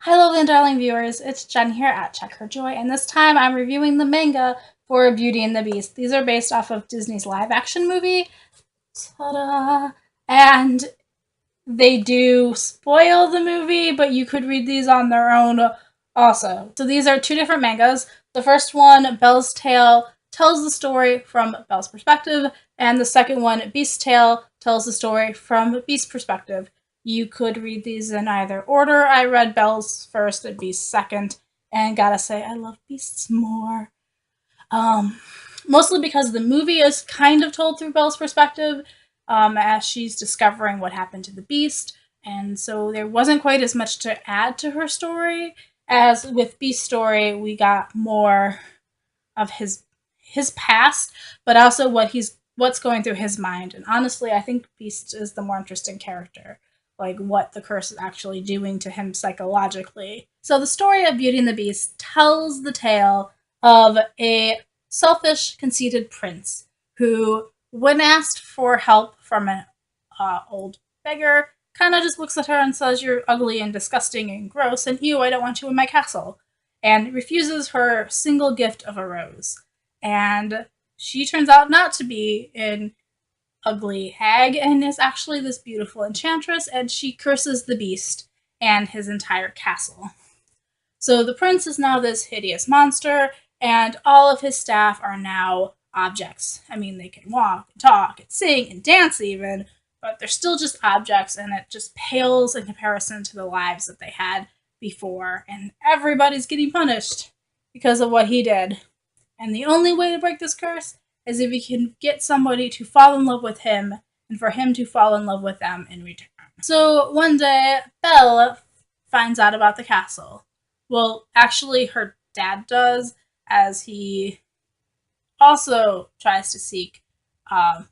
Hi, lovely and darling viewers. It's Jen here at Check Her Joy, and this time I'm reviewing the manga for Beauty and the Beast. These are based off of Disney's live action movie. Ta-da! And they do spoil the movie, but you could read these on their own also. So these are two different mangas. The first one, Belle's Tale, tells the story from Belle's perspective, and the second one, Beast's Tale, tells the story from Beast's perspective. You could read these in either order. I read Belle's first and Beast's second, and gotta say, I love Beast's more. Um, Mostly because the movie is kind of told through Belle's perspective, as she's discovering what happened to the Beast, and so there wasn't quite as much to add to her story as with Beast's story. We got more of his past, but also what's going through his mind. And honestly, I think Beast is the more interesting character, like what the curse is actually doing to him psychologically. So the story of Beauty and the Beast tells the tale of a selfish, conceited prince who, when asked for help from an old beggar, kind of just looks at her and says, "You're ugly and disgusting and gross, and ew, I don't want you in my castle," and refuses her single gift of a rose. And she turns out not to be an ugly hag and is actually this beautiful enchantress, and she curses the beast and his entire castle. So the prince is now this hideous monster, and all of his staff are now objects. I mean, they can walk and talk and sing and dance even, but they're still just objects, and it just pales in comparison to the lives that they had before, and everybody's getting punished because of what he did. And the only way to break this curse is if he can get somebody to fall in love with him and for him to fall in love with them in return. So one day, Belle finds out about the castle. Well, actually, her dad does, as he also tries to seek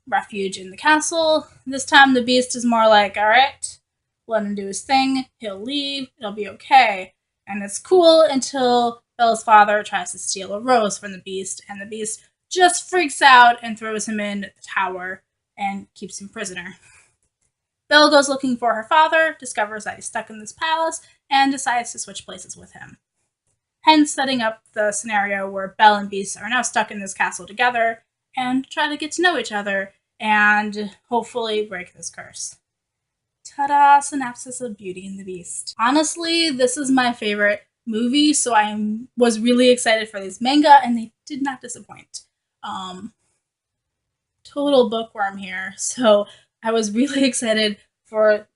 refuge in the castle. This time, the beast is more like, all right, let him do his thing. He'll leave. It'll be okay. And it's cool until Belle's father tries to steal a rose from the beast, and the beast just freaks out and throws him in the tower and keeps him prisoner. Belle goes looking for her father, discovers that he's stuck in this palace, and decides to switch places with him. Hence, setting up the scenario where Belle and Beast are now stuck in this castle together and try to get to know each other and hopefully break this curse. Ta-da! Synopsis of Beauty and the Beast. Honestly, this is my favorite movie, so I was really excited for this manga, and they did not disappoint. Total bookworm here, so I was really excited for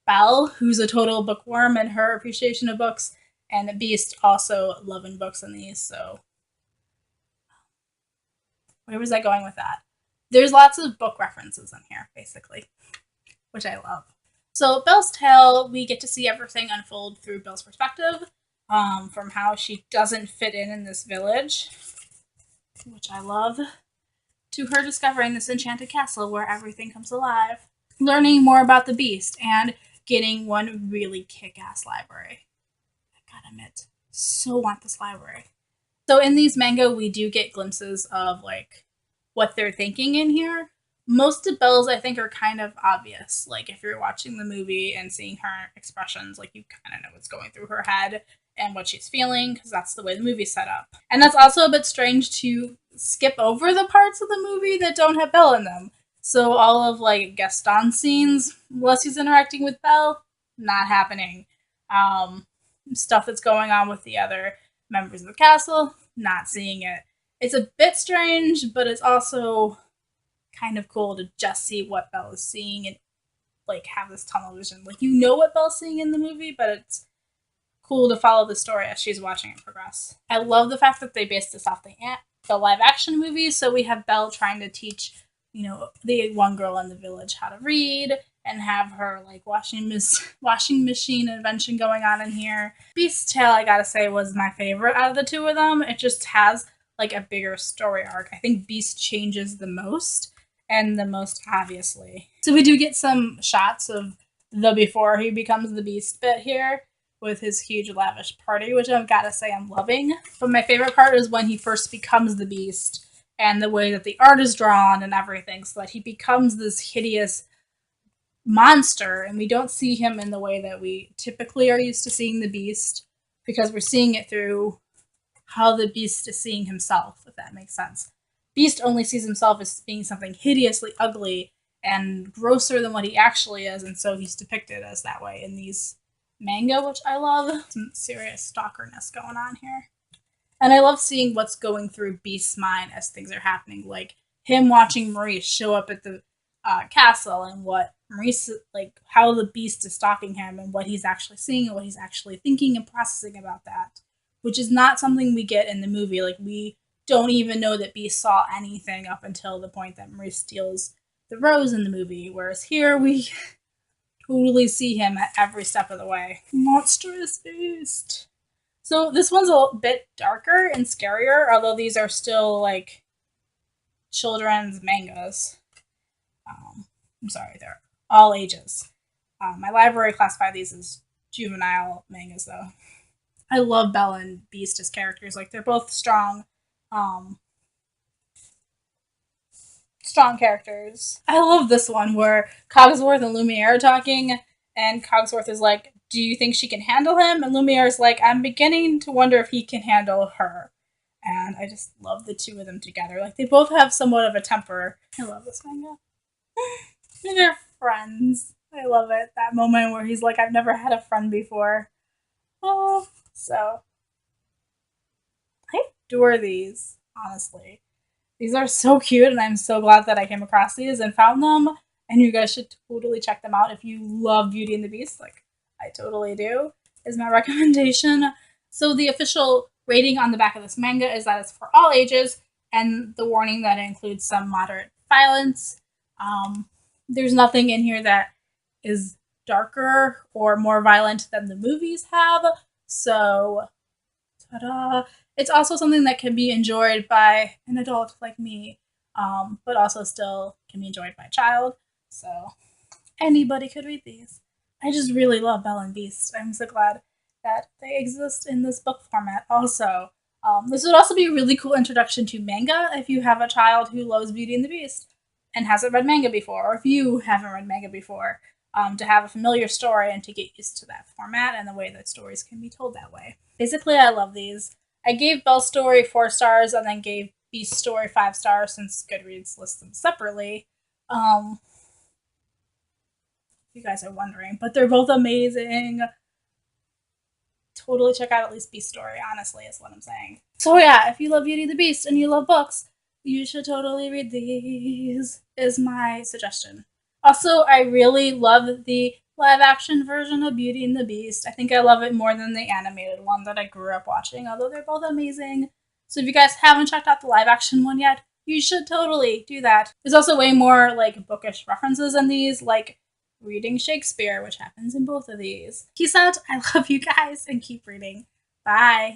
Belle, who's a total bookworm in her appreciation of books, and Beast also loving books in these. So where was I going with that? There's lots of book references in here, basically, which I love. So Belle's tale, we get to see everything unfold through Belle's perspective, from how she doesn't fit in this village, which I love, to her discovering this enchanted castle where everything comes alive, learning more about the beast, and getting one really kick-ass library. I gotta admit, so want this library. So in these manga, we do get glimpses of like what they're thinking in here. Most of Belle's, I think, are kind of obvious. Like if you're watching the movie and seeing her expressions, like you kind of know what's going through her head and what she's feeling, because that's the way the movie's set up. And that's also a bit strange to skip over the parts of the movie that don't have Belle in them. So all of like Gaston scenes, unless he's interacting with Belle, not happening. Stuff that's going on with the other members of the castle, not seeing it. It's a bit strange, but it's also kind of cool to just see what Belle is seeing and like have this tunnel vision. Like you know what Belle's seeing in the movie, but it's cool to follow the story as she's watching it progress. I love the fact that they based this off the live action movie, so we have Belle trying to teach, the one girl in the village how to read and have her like washing machine invention going on in here. Beast's Tale, I gotta say, was my favorite out of the two of them. It just has like a bigger story arc. I think Beast changes the most and the most obviously. So we do get some shots of the before he becomes the Beast bit here with his huge lavish party, which I've gotta say I'm loving. But my favorite part is when he first becomes the Beast and the way that the art is drawn and everything, so that he becomes this hideous monster, and we don't see him in the way that we typically are used to seeing the Beast, because we're seeing it through how the Beast is seeing himself, if that makes sense. Beast only sees himself as being something hideously ugly and grosser than what he actually is, and so he's depicted as that way in these manga, which I love. Some serious stalkerness going on here. And I love seeing what's going through Beast's mind as things are happening, like him watching Maurice show up at the castle, and what Maurice, like how the Beast is stalking him, and what he's actually seeing, and what he's actually thinking and processing about that, which is not something we get in the movie. Like, we don't even know that Beast saw anything up until the point that Maurice steals the rose in the movie, whereas here we totally see him at every step of the way. Monstrous Beast. So this one's a bit darker and scarier, although these are still like children's mangas. I'm sorry, they're all ages. My library classified these as juvenile mangas, though. I love Belle and Beast as characters. Like, they're both um, strong characters. I love this one where Cogsworth and Lumiere are talking, and Cogsworth is like, "Do you think she can handle him?" And Lumiere is like, "I'm beginning to wonder if he can handle her." And I just love the two of them together. Like, they both have somewhat of a temper. I love this manga. They're friends. I love it. That moment where he's like, "I've never had a friend before." Oh, so I adore these, honestly. These are so cute, and I'm so glad that I came across these and found them. And you guys should totally check them out if you love Beauty and the Beast, like I totally do, is my recommendation. So the official rating on the back of this manga is that it's for all ages, and the warning that it includes some moderate violence. There's nothing in here that is darker or more violent than the movies have. So, ta-da! It's also something that can be enjoyed by an adult like me, but also still can be enjoyed by a child. So anybody could read these. I just really love Belle and Beast. I'm so glad that they exist in this book format. Also, this would also be a really cool introduction to manga if you have a child who loves Beauty and the Beast and hasn't read manga before, or if you haven't read manga before, to have a familiar story and to get used to that format and the way that stories can be told that way. Basically, I love these. I gave Belle's story 4 stars and then gave Beast's story 5 stars, since Goodreads lists them separately. You guys are wondering, but they're both amazing. Totally check out at least Beast Story, honestly, is what I'm saying. So yeah, if you love Beauty and the Beast and you love books, you should totally read these, is my suggestion. Also, I really love the live action version of Beauty and the Beast. I think I love it more than the animated one that I grew up watching, although they're both amazing. So if you guys haven't checked out the live action one yet, you should totally do that. There's also way more like bookish references in these, like reading Shakespeare, which happens in both of these. Peace out. I love you guys, and keep reading. Bye.